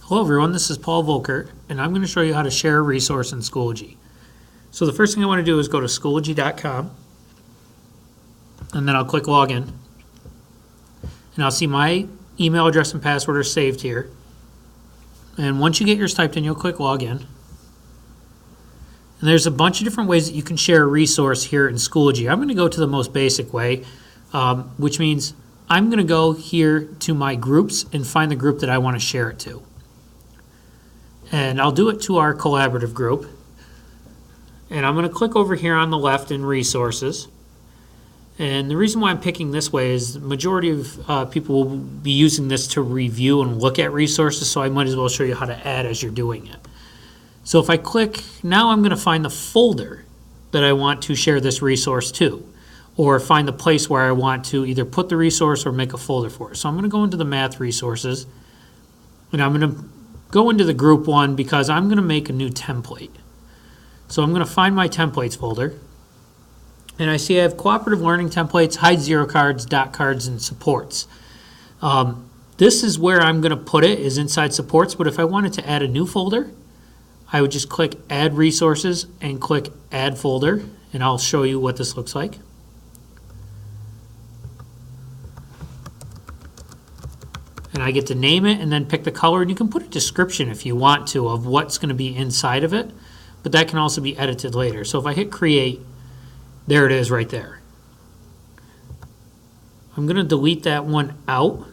Hello everyone, this is Paul Volkert, and I'm going to show you how to share a resource in Schoology. So the first thing I want to do is go to schoology.com, and then I'll click Login. And I'll see my email address and password are saved here. And once you get yours typed in, you'll click Login. And there's a bunch of different ways that you can share a resource here in Schoology. I'm going to go to the most basic way, which means I'm going to go here to my groups and find the group that I want to share it to. And I'll do it to our collaborative group. And I'm going to click over here on the left in resources. And the reason why I'm picking this way is the majority of people will be using this to review and look at resources, so I might as well show you how to add as you're doing it. So if I click, now I'm going to find the folder that I want to share this resource to, or find the place where I want to either put the resource or make a folder for it. So I'm going to go into the math resources, and I'm going to go into the group one because I'm going to make a new template. So I'm going to find my templates folder, and I see I have cooperative learning templates, hide zero cards, dot cards, and supports. This is where I'm going to put it, is inside supports, but if I wanted to add a new folder, I would just click add resources and click add folder, and I'll show you what this looks like. And I get to name it and then pick the color, and you can put a description if you want to of what's going to be inside of it, but that can also be edited later. So if I hit create, there it is right there. I'm going to delete that one out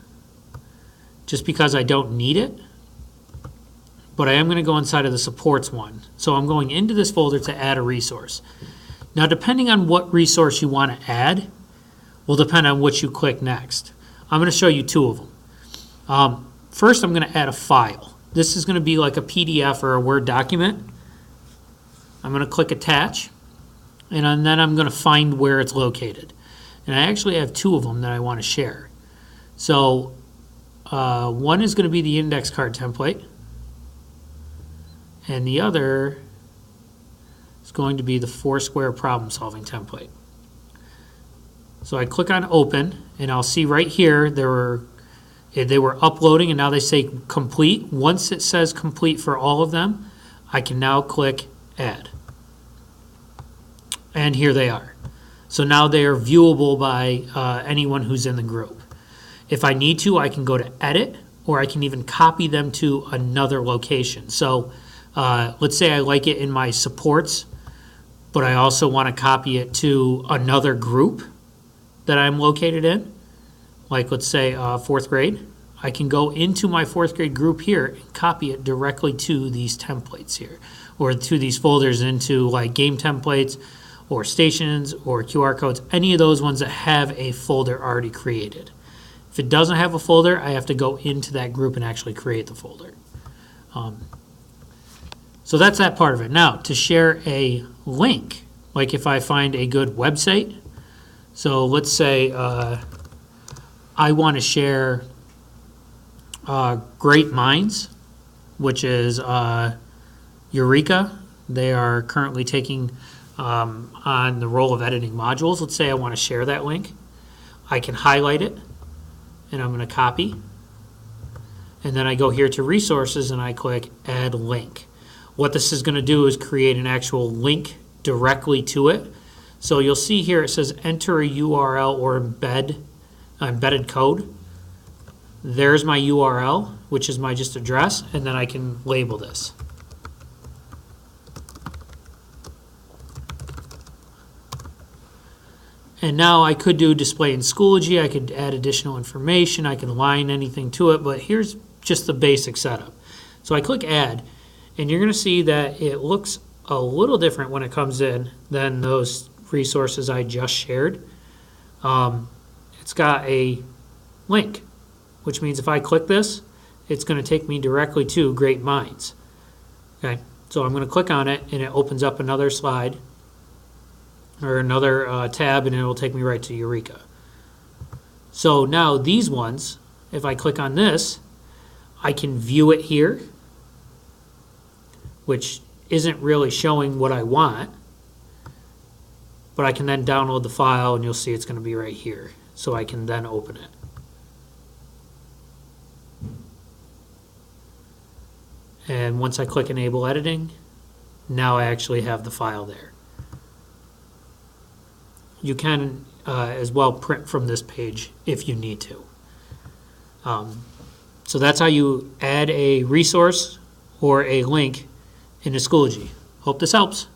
just because I don't need it, but I am going to go inside of the supports one. So I'm going into this folder to add a resource. Now depending on what resource you want to add will depend on what you click next. I'm going to show you two of them. First, I'm going to add a file. This is going to be like a PDF or a Word document. I'm going to click Attach, and then I'm going to find where it's located. And I actually have two of them that I want to share. So one is going to be the index card template, and the other is going to be the Foursquare problem solving template. So I click on Open, and I'll see right here they were uploading, and now they say complete. Once it says complete for all of them, I can now click add. And here they are. So now they are viewable by anyone who's in the group. If I need to, I can go to edit, or I can even copy them to another location. So let's say I like it in my supports, but I also want to copy it to another group that I'm located in. Like let's say fourth grade, I can go into my fourth grade group here and copy it directly to these templates here, or to these folders into like game templates or stations or QR codes, any of those ones that have a folder already created. If it doesn't have a folder, I have to go into that group and actually create the folder. So that's that part of it. Now, to share a link, like if I find a good website, so let's say I want to share Great Minds, which is Eureka. They are currently taking on the role of editing modules. Let's say I want to share that link. I can highlight it, and I'm going to copy. And then I go here to Resources, and I click Add Link. What this is going to do is create an actual link directly to it. So you'll see here it says enter a URL or embedded code. There's my URL, which is my just address, and then I can label this. And now I could do display in Schoology, I could add additional information, I can line anything to it, but here's just the basic setup. So I click add, and you're going to see that it looks a little different when it comes in than those resources I just shared. It's got a link, which means if I click this, it's going to take me directly to Great Minds. Okay, so I'm going to click on it, and it opens up another slide or another tab, and it will take me right to Eureka. So now these ones, if I click on this, I can view it here, which isn't really showing what I want, but I can then download the file, and you'll see it's going to be right here. So I can then open it. And once I click Enable Editing, now I actually have the file there. You can as well print from this page if you need to. So that's how you add a resource or a link into Schoology. Hope this helps.